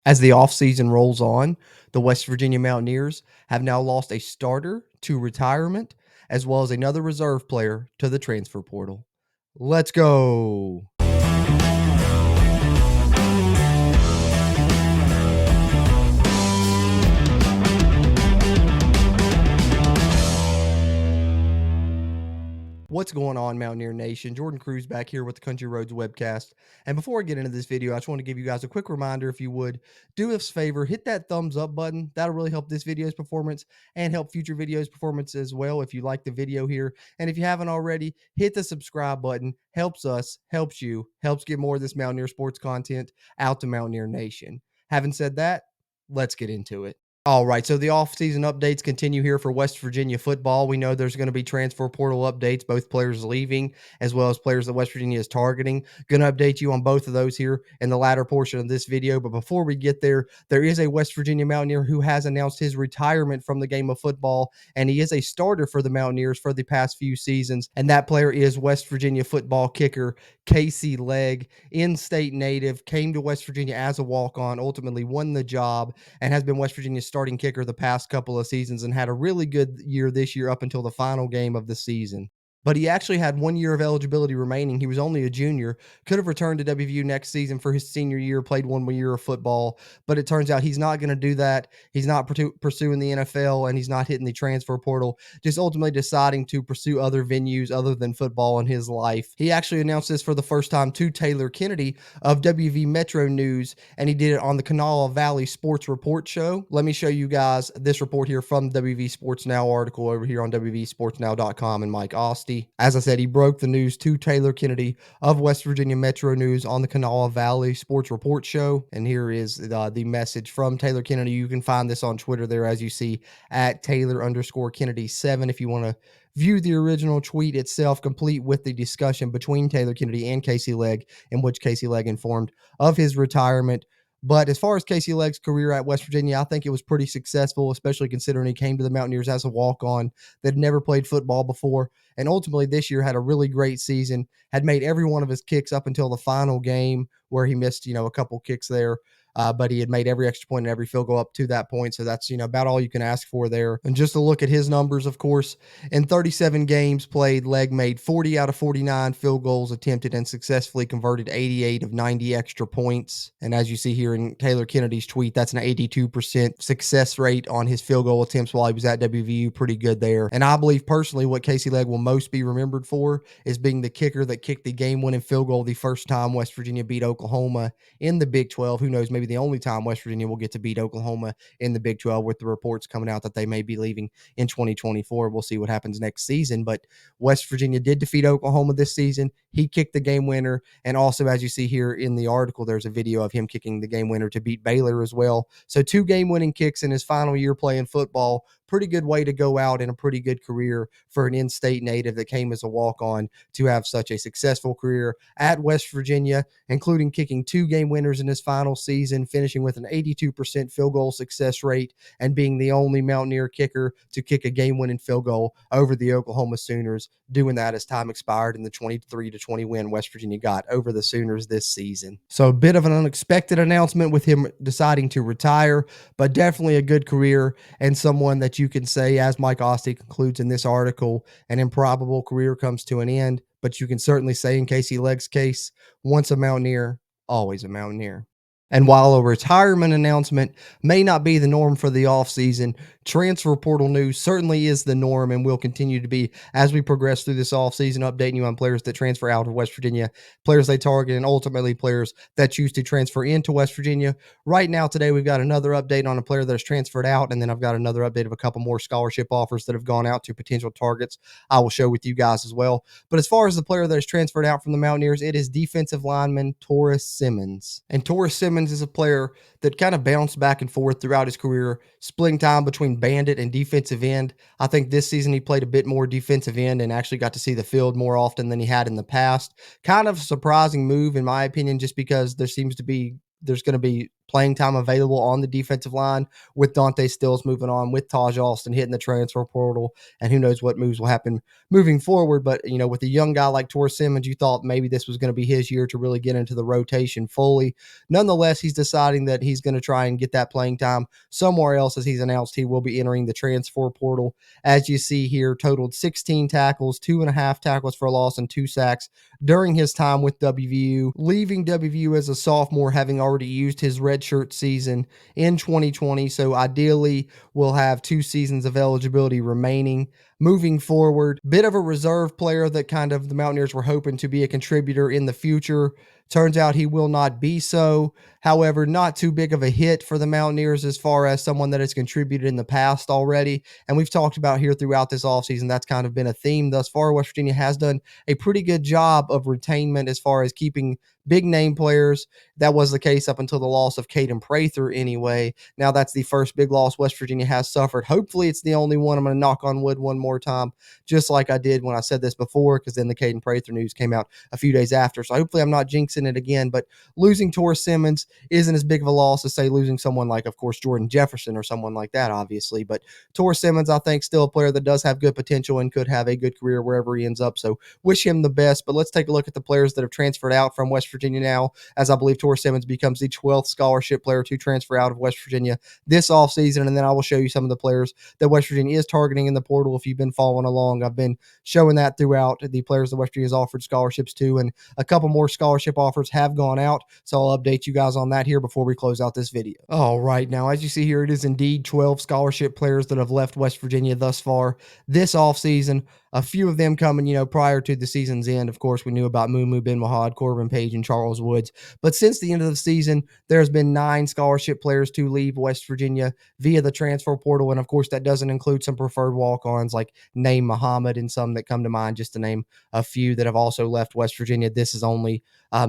As the offseason rolls on, the West Virginia Mountaineers have now lost a starter to retirement, as well as another reserve player to the transfer portal. Let's go. What's going on, Mountaineer Nation? Jordan Cruz back here with the Country Roads Webcast. And before I get into this video, I just want to give you guys a quick reminder, if you would, do us a favor, hit that thumbs up button. That'll really help this video's performance and help future videos' performance as well if you like the video here. And if you haven't already, hit the subscribe button. Helps us, helps you, helps get more of this Mountaineer sports content out to Mountaineer Nation. Having said that, let's get into it. All right, so the offseason updates continue here for West Virginia football. We know there's going to be transfer portal updates, both players leaving as well as players that West Virginia is targeting. Going to update you on both of those here in the latter portion of this video. But before we get there, there is a West Virginia Mountaineer who has announced his retirement from the game of football, and he is a starter for the Mountaineers for the past few seasons. And that player is West Virginia football kicker Casey Legg, in-state native, came to West Virginia as a walk-on, ultimately won the job, and has been West Virginia's starting kicker the past couple of seasons and had a really good year this year up until the final game of the season. But he actually had 1 year of eligibility remaining. He was only a junior, could have returned to WVU next season for his senior year, played 1 more year of football, but it turns out he's not going to do that. He's not pursuing the NFL, and he's not hitting the transfer portal, just ultimately deciding to pursue other venues other than football in his life. He actually announced this for the first time to Taylor Kennedy of WV Metro News, and he did it on the Kanawha Valley Sports Report show. Let me show you guys this report here from the WV Sports Now article over here on WVSportsNow.com and Mike Austin. As I said, he broke the news to Taylor Kennedy of West Virginia Metro News on the Kanawha Valley Sports Report show. And here is the message from Taylor Kennedy. You can find this on Twitter there, as you see, at Taylor_Kennedy7 if you want to view the original tweet itself, complete with the discussion between Taylor Kennedy and Casey Legg, in which Casey Legg informed of his retirement. But as far as Casey Legg's career at West Virginia, I think it was pretty successful, especially considering he came to the Mountaineers as a walk-on that had never played football before. And ultimately this year had a really great season, had made every one of his kicks up until the final game where he missed, a couple kicks there. But he had made every extra point and every field goal up to that point. So that's, about all you can ask for there. And just to look at his numbers, of course, in 37 games played, Legg made 40 out of 49 field goals attempted and successfully converted 88 of 90 extra points. And as you see here in Taylor Kennedy's tweet, that's an 82% success rate on his field goal attempts while he was at WVU. Pretty good there. And I believe personally what Casey Legg will most be remembered for is being the kicker that kicked the game-winning field goal the first time West Virginia beat Oklahoma in the Big 12. Who knows, maybe the only time West Virginia will get to beat Oklahoma in the Big 12, with the reports coming out that they may be leaving in 2024. We'll see what happens next season. But West Virginia did defeat Oklahoma this season. He kicked the game winner. And also, as you see here in the article, there's a video of him kicking the game winner to beat Baylor as well. So 2 game-winning kicks in his final year playing football. Pretty good way to go out in a pretty good career for an in-state native that came as a walk-on to have such a successful career at West Virginia, including kicking 2 game winners in his final season, finishing with an 82% field goal success rate, and being the only Mountaineer kicker to kick a game-winning field goal over the Oklahoma Sooners, doing that as time expired in the 23-20 win West Virginia got over the Sooners this season. So a bit of an unexpected announcement with him deciding to retire, but definitely a good career and someone that you can say, as Mike Austin concludes in this article, an improbable career comes to an end, but you can certainly say in Casey Legg's case, once a Mountaineer, always a Mountaineer. And while a retirement announcement may not be the norm for the offseason, transfer portal news certainly is the norm and will continue to be as we progress through this offseason, updating you on players that transfer out of West Virginia, players they target, and ultimately players that choose to transfer into West Virginia. Right now, today, we've got another update on a player that has transferred out, and then I've got another update of a couple more scholarship offers that have gone out to potential targets I will show with you guys as well. But as far as the player that has transferred out from the Mountaineers, it is defensive lineman Taurus Simmons. And Taurus Simmons is a player that kind of bounced back and forth throughout his career, splitting time between bandit and defensive end. I think this season he played a bit more defensive end and actually got to see the field more often than he had in the past. Kind of a surprising move, in my opinion, just because there's going to be playing time available on the defensive line with Dante Stills moving on, with Taj Austin hitting the transfer portal, and who knows what moves will happen moving forward. But, with a young guy like Taurus Simmons, you thought maybe this was going to be his year to really get into the rotation fully. Nonetheless, he's deciding that he's going to try and get that playing time somewhere else, as he's announced he will be entering the transfer portal. As you see here, totaled 16 tackles, 2.5 tackles for loss, and 2 sacks during his time with WVU, leaving WVU as a sophomore, having already used his redshirt season in 2020. So ideally, we'll have 2 seasons of eligibility remaining. Moving forward, bit of a reserve player that kind of the Mountaineers were hoping to be a contributor in the future. Turns out he will not be so. However, not too big of a hit for the Mountaineers as far as someone that has contributed in the past already. And we've talked about here throughout this offseason, that's kind of been a theme thus far. West Virginia has done a pretty good job of retainment as far as keeping big name players. That was the case up until the loss of Caden Prather anyway. Now that's the first big loss West Virginia has suffered. Hopefully it's the only one. I'm going to knock on wood one more time, just like I did when I said this before, because then the Caden Prather news came out a few days after. So hopefully I'm not jinxing it again. But losing Taurus Simmons isn't as big of a loss as, say, losing someone like, of course, Jordan Jefferson or someone like that, obviously. But Taurus Simmons, I think, still a player that does have good potential and could have a good career wherever he ends up. So wish him the best. But let's take a look at the players that have transferred out from West Virginia now, as I believe Taurus Simmons becomes the 12th scholarship player to transfer out of West Virginia this offseason. And then I will show you some of the players that West Virginia is targeting in the portal. If you've been following along, I've been showing that throughout the players that West Virginia has offered scholarships to, and a couple more scholarship offers have gone out. So I'll update you guys on that here before we close out this video. All right, now as you see here, it is indeed 12 scholarship players that have left West Virginia thus far this offseason. A few of them coming, prior to the season's end. Of course, we knew about Mumu Ben Mahad, Corbin Page, and Charles Woods. But since the end of the season, there's been 9 scholarship players to leave West Virginia via the transfer portal. And of course, that doesn't include some preferred walk-ons like Naeem Muhammad and some that come to mind, just to name a few that have also left West Virginia. This is only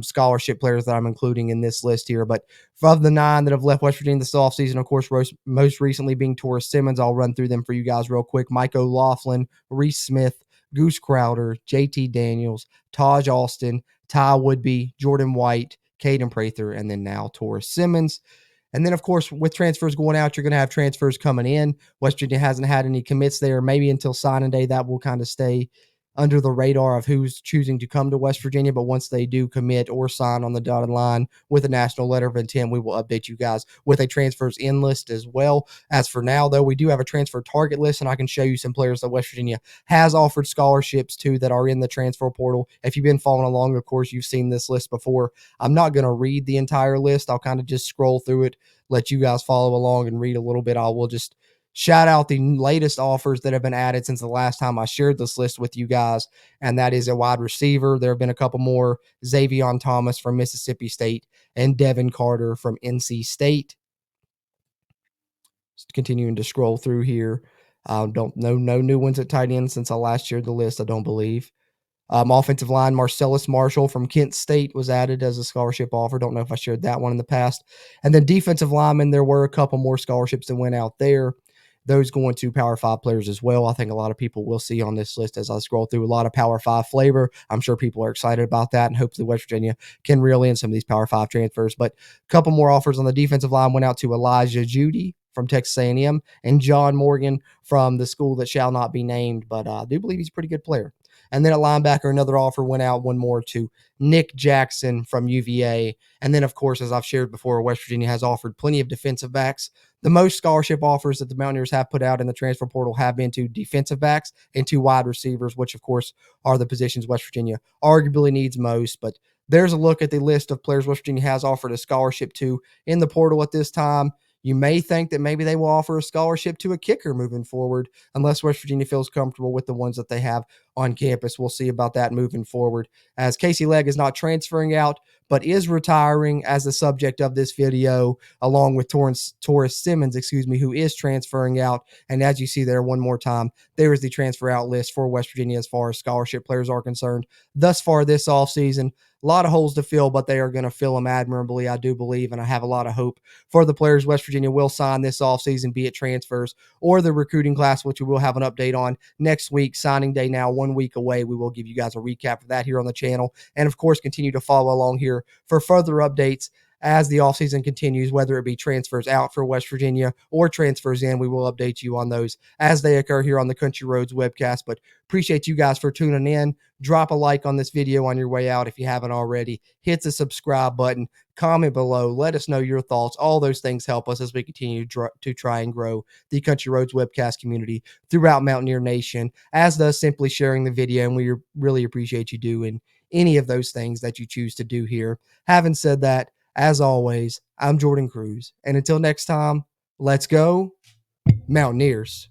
scholarship players that I'm including in this list here. But of the 9 that have left West Virginia this offseason, of course, most recently being Taurus Simmons. I'll run through them for you guys real quick. Mike O'Laughlin, Reese Smith, Goose Crowder, JT Daniels, Taj Austin, Ty Woodby, Jordan White, Caden Prather, and then now Taurus Simmons. And then, of course, with transfers going out, you're going to have transfers coming in. West Virginia hasn't had any commits there. Maybe until signing day, that will kind of stay under the radar of who's choosing to come to West Virginia. But once they do commit or sign on the dotted line with a national letter of intent, we will update you guys with a transfers in list as well. As for now, though, we do have a transfer target list, and I can show you some players that West Virginia has offered scholarships to that are in the transfer portal. If you've been following along, of course, you've seen this list before. I'm not going to read the entire list. I'll kind of just scroll through it, let you guys follow along and read a little bit. I will just shout out the latest offers that have been added since the last time I shared this list with you guys, and that is a wide receiver. There have been a couple more: Xavion Thomas from Mississippi State and Devin Carter from NC State. Just continuing to scroll through here. Don't know no new ones at tight end since I last shared the list, I don't believe. Offensive line, Marcellus Marshall from Kent State was added as a scholarship offer. Don't know if I shared that one in the past. And then defensive linemen, there were a couple more scholarships that went out there. Those going to Power 5 players as well. I think a lot of people will see on this list as I scroll through a lot of Power 5 flavor. I'm sure people are excited about that, and hopefully West Virginia can reel in some of these Power 5 transfers. But a couple more offers on the defensive line went out to Elijah Judy from Texas A&M and John Morgan from the school that shall not be named, but I do believe he's a pretty good player. And then at linebacker, another offer went out, one more to Nick Jackson from UVA. And then, of course, as I've shared before, West Virginia has offered plenty of defensive backs. The most scholarship offers that the Mountaineers have put out in the transfer portal have been to defensive backs and to wide receivers, which, of course, are the positions West Virginia arguably needs most. But there's a look at the list of players West Virginia has offered a scholarship to in the portal at this time. You may think that maybe they will offer a scholarship to a kicker moving forward, unless West Virginia feels comfortable with the ones that they have on campus. We'll see about that moving forward, as Casey Legg is not transferring out, but is retiring as the subject of this video, along with Taurus Simmons, who is transferring out. And as you see there one more time, there is the transfer out list for West Virginia as far as scholarship players are concerned. Thus far this offseason, a lot of holes to fill, but they are going to fill them admirably, I do believe, and I have a lot of hope for the players West Virginia will sign this offseason, be it transfers or the recruiting class, which we will have an update on next week. Signing day now 1 week away. We will give you guys a recap of that here on the channel, and of course, continue to follow along here for further updates as the offseason continues, whether it be transfers out for West Virginia or transfers in. We will update you on those as they occur here on the Country Roads webcast. But appreciate you guys for tuning in. Drop a like on this video on your way out if you haven't already. Hit the subscribe button. Comment below. Let us know your thoughts. All those things help us as we continue to try and grow the Country Roads webcast community throughout Mountaineer Nation, as does simply sharing the video. And we really appreciate you doing any of those things that you choose to do here. Having said that, as always, I'm Jordan Cruz. And until next time, let's go, Mountaineers.